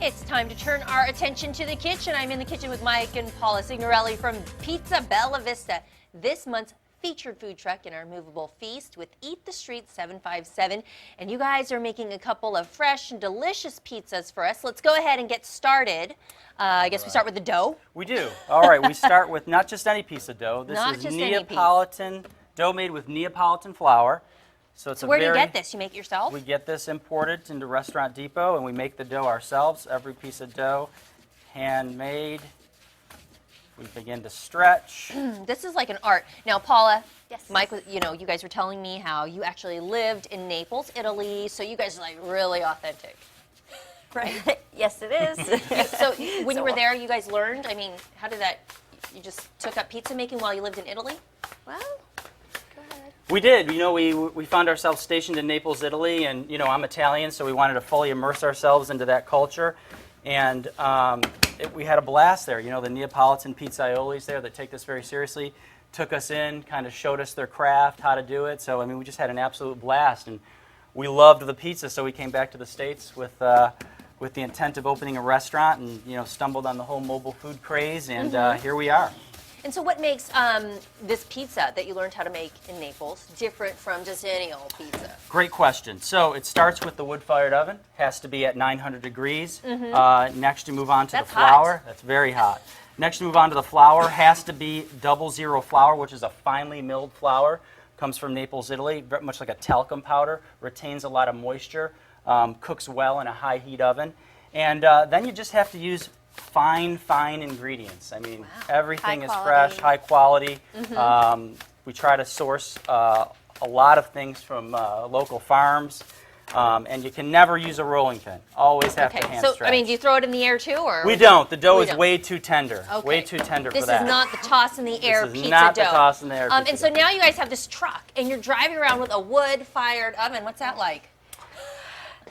It's time to turn our attention to the kitchen. I'm in the kitchen with Mike and Paula Signorelli from Pizza Bella Vista. This month's featured food truck in our movable feast with Eat the Street 757. And you guys are making a couple of fresh and delicious pizzas for us. Let's go ahead and get started. I guess we start with the dough. We do. All right, we start with not just any piece of dough. This Not is just any piece. Neapolitan dough made with Neapolitan flour. So it's Where do you get this? You make it yourself? We get this imported into Restaurant Depot, and we make the dough ourselves. Every piece of dough, handmade. We begin to stretch. This is like an art. Now, Paula, Yes. Mike, you know, you guys were telling me how you actually lived in Naples, Italy, so you guys are like really authentic. Right. Yes, it is. So when you were there, you guys learned? I mean, how did that, you just took up pizza making while you lived in Italy? Well, go ahead. We did. You know, we found ourselves stationed in Naples, Italy, and, you know, I'm Italian, so we wanted to fully immerse ourselves into that culture. And we had a blast there. You know, the Neapolitan pizzaiolis there that take this very seriously took us in, kind of showed us their craft, how to do it. So, I mean, we just had an absolute blast. And we loved the pizza, so we came back to the States with the intent of opening a restaurant and, you know, stumbled on the whole mobile food craze, and here we are. And so what makes this pizza that you learned how to make in Naples different from just any old pizza? Great question. So it starts with the wood-fired oven. Has to be at 900 degrees. Next, you move on to That's the flour. hot. That's very hot. Next, you move on to the flour. Has to be 00 flour, which is a finely milled flour. Comes from Naples, Italy. Very much like a talcum powder. Retains a lot of moisture. Cooks well in a high heat oven. And then you just have to use fine ingredients. I mean, everything is fresh, high quality. We try to source a lot of things from local farms, and you can never use a rolling pin. Always have to hand stretch. So, I mean, do you throw it in the air too, or? We don't. The dough We is don't. way too tender. Okay. Way too tender This for that. is not the toss in the air This is pizza not dough. the toss in the air pizza And so dough. now you guys have this truck, and you're driving around with a wood-fired oven. What's that like?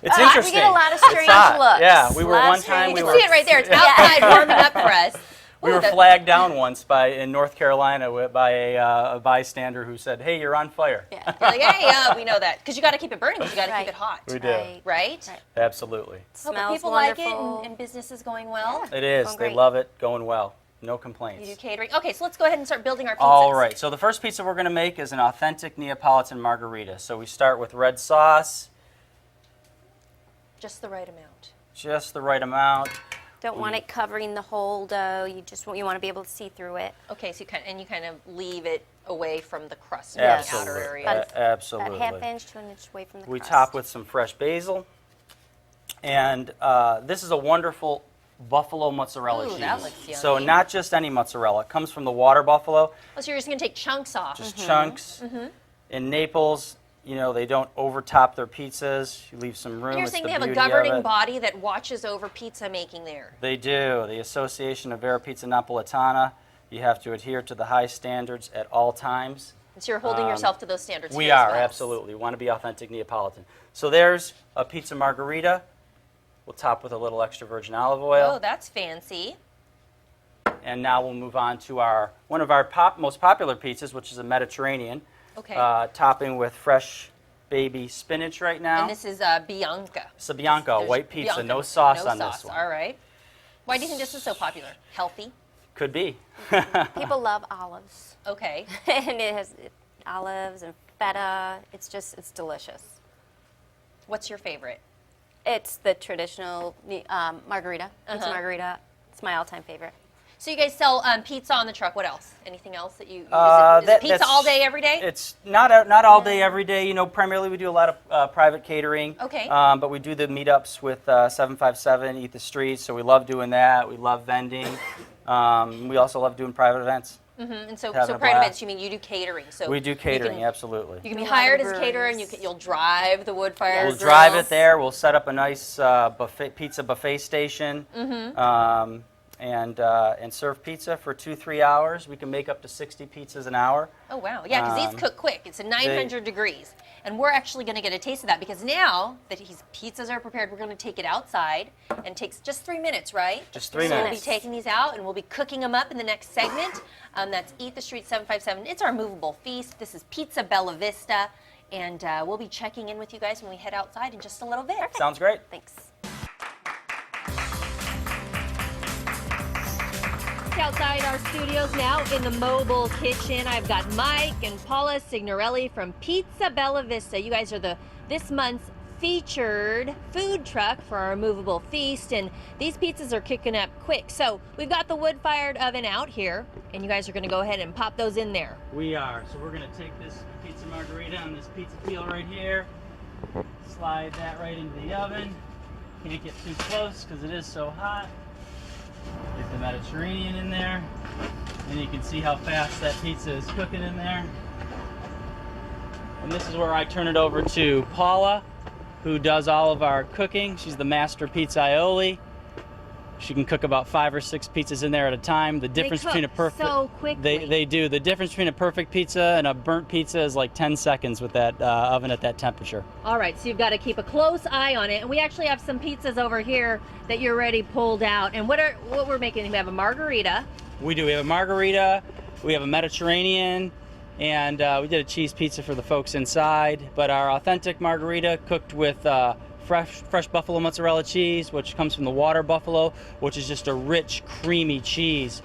It's We interesting. get a lot of It's strange hot. looks. Yeah, we were Lot of one time. strange We You were can see it right there. It's outside warming up for us. We were flagged down once in North Carolina by a bystander who said, "Hey, you're on fire." Yeah. You're like, hey, we know that. Because you got to keep it burning, because you got to Right. keep it hot. We do. Right. Right? Right. Absolutely. Hope Smells people wonderful. like it and business is going well. It is. Going They great. love it. Going well. No You complaints. do catering. Okay, so let's go ahead and start building our pizzas. All right. So the first pizza we're going to make is an authentic Neapolitan margherita. So we start with red sauce, Just the right amount. just the right amount. Don't want it covering the whole dough. You want to be able to see through it. Okay, so you kind of leave it away from the crust, Yes. the outer Absolutely. area. Absolutely. About half inch to an inch away from the We crust. top with some fresh basil. And this is a wonderful buffalo mozzarella Ooh, cheese. that looks So yummy. not just any mozzarella. It comes from the water buffalo, Oh, so you're just going to take chunks off. just chunks. In Naples, you know, they don't overtop their pizzas. You leave some room. And you're It's saying the they have a beauty of governing it. body that watches over pizza making there. They do. The Association of Vera Pizza Napolitana. You have to adhere to the high standards at all times. And so you're holding yourself to those standards. We here as are, well. absolutely. We want to be authentic Neapolitan. So there's a pizza margherita. We'll top with a little extra virgin olive oil. Oh, that's fancy. And now we'll move on to one of our most popular pizzas, which is a Mediterranean. Okay. Topping with fresh baby spinach right now. And this is Bianca. It's a Bianca, There's white pizza, Bianca, no sauce no on sauce. this one. All right. Why do you think this is so popular? Healthy? Could be. People love olives. Okay. And it has olives and feta. It's delicious. What's your favorite? It's the traditional margherita. Pizza Uh-huh. margherita. It's my all-time favorite. So you guys sell pizza on the truck. What else? Anything else that you use? Is it That- pizza that's- all day, every day? It's not all day, every day. You know, primarily we do a lot of private catering. Okay. But we do the meetups with 757, Eat the Streets, so we love doing that. We love vending. We also love doing private events. And so having a private blast. events, you mean you do catering? So We do catering, you can, absolutely. You can be A lot of hired as a caterer, and breweries. you'll drive the wood fire. We'll drive it there. We'll set up a nice pizza buffet station. And serve pizza for 2-3 hours. We can make up to 60 pizzas an hour. Oh, wow. Yeah, because these cook quick. It's at 900 degrees. And we're actually going to get a taste of that because now that his pizzas are prepared, we're going to take it outside. And it takes just 3 minutes, right? Just 3 So we'll be minutes. taking these out and we'll be cooking them up in the next segment. That's Eat the Street 757. It's our movable feast. This is Pizza Bella Vista. And we'll be checking in with you guys when we head outside in just a little bit. Sounds great. Thanks. outside our studios now in the mobile kitchen. I've got Mike and Paula Signorelli from Pizza Bella Vista. You guys are this month's featured food truck for our movable feast, and these pizzas are kicking up quick. So we've got the wood-fired oven out here, and you guys are going to go ahead and pop those in there. We are. So we're going to take this pizza margherita on this pizza peel right here, slide that right into the oven. Can't get too close because it is so hot. Get the Mediterranean in there, and you can see how fast that pizza is cooking in there. And this is where I turn it over to Paula, who does all of our cooking. She's the master pizzaioli. She can cook about 5 or 6 pizzas in there at a time. The difference between a perfect so quickly. They do. The difference between a perfect pizza and a burnt pizza is like 10 seconds with that oven at that temperature. All right, so you've got to keep a close eye on it. And we actually have some pizzas over here that you're already pulled out. And what we're making? We have a margherita. We do. We have a margherita. We have a Mediterranean. And we did a cheese pizza for the folks inside. But our authentic margherita cooked with fresh buffalo mozzarella cheese, which comes from the water buffalo, which is just a rich, creamy cheese,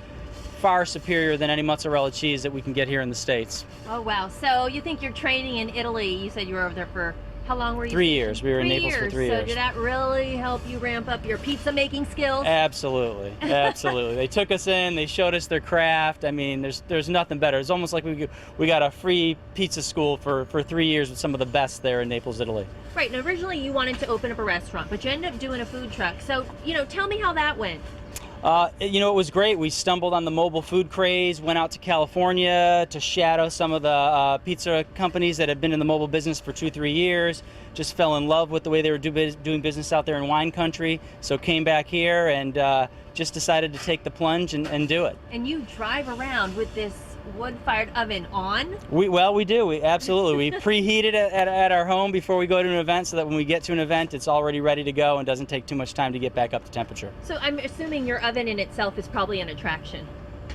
far superior than any mozzarella cheese that we can get here in the States. Oh, wow. So you think you're training in Italy. You said you were over there for, how long were you? 3 years. We were in Naples for 3 years. So did that really help you ramp up your pizza making skills? Absolutely. Absolutely. They took us in, they showed us their craft. I mean, there's nothing better. It's almost like we got a free pizza school for 3 years with some of the best there in Naples, Italy. Right, and originally you wanted to open up a restaurant, but you ended up doing a food truck. So, tell me how that went. It was great. We stumbled on the mobile food craze, went out to California to shadow some of the pizza companies that had been in the mobile business for 2-3 years. Just fell in love with the way they were doing business out there in wine country. So came back here and just decided to take the plunge and do it. And you drive around with this wood-fired oven on? We do. We absolutely. We preheat it at our home before we go to an event, so that when we get to an event, it's already ready to go and doesn't take too much time to get back up to temperature. So I'm assuming your oven in itself is probably an attraction.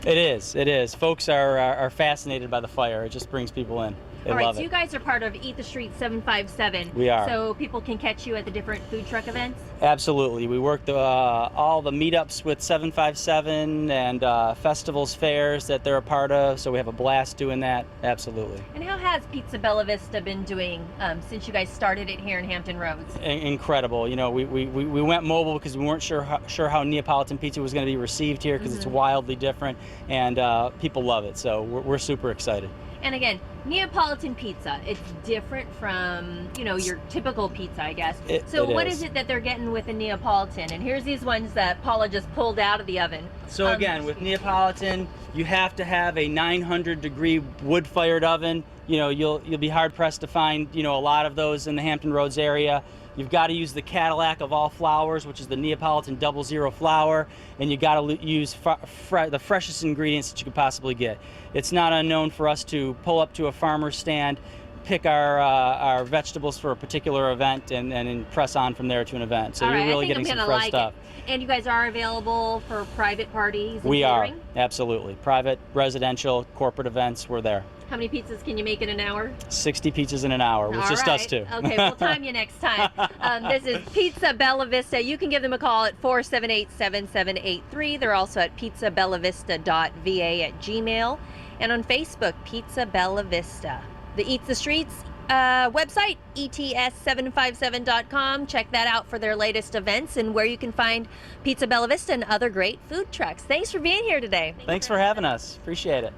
It is. It is. Folks are fascinated by the fire. It just brings people in. They All right, love so it. you guys are part of Eat the Street 757. We are. So people can catch you at the different food truck events? Absolutely. We work all the meetups with 757 and festivals, fairs that they're a part of, so we have a blast doing that. Absolutely. And how has Pizza Bella Vista been doing since you guys started it here in Hampton Roads? Incredible. We went mobile because we weren't sure how Neapolitan pizza was going to be received here, because it's wildly different, and people love it, so we're super excited. And again, Neapolitan pizza, it's different from, your typical pizza, I guess. So what is it that they're getting with a Neapolitan? And here's these ones that Paula just pulled out of the oven. So again, with Neapolitan, you have to have a 900-degree wood-fired oven. You'll be hard-pressed to find, a lot of those in the Hampton Roads area. You've got to use the Cadillac of all flours, which is the Neapolitan 00 flour, and you got to use the freshest ingredients that you could possibly get. It's not unknown for us to pull up to a farmer's stand, pick our vegetables for a particular event, and press on from there to an event. So you're really getting some fresh stuff. And you guys are available for private parties? We are, absolutely. Private, residential, corporate events, we're there. How many pizzas can you make in an hour? 60 pizzas in an hour, with just us two. Okay, we'll time you next time. This is Pizza Bella Vista. You can give them a call at 478-7783. They're also at pizzabellavista.va@gmail. And on Facebook, Pizza Bella Vista. The Eats the Streets website, ets757.com. Check that out for their latest events and where you can find Pizza Bella Vista and other great food trucks. Thanks for being here today. Thanks for having us. Appreciate it.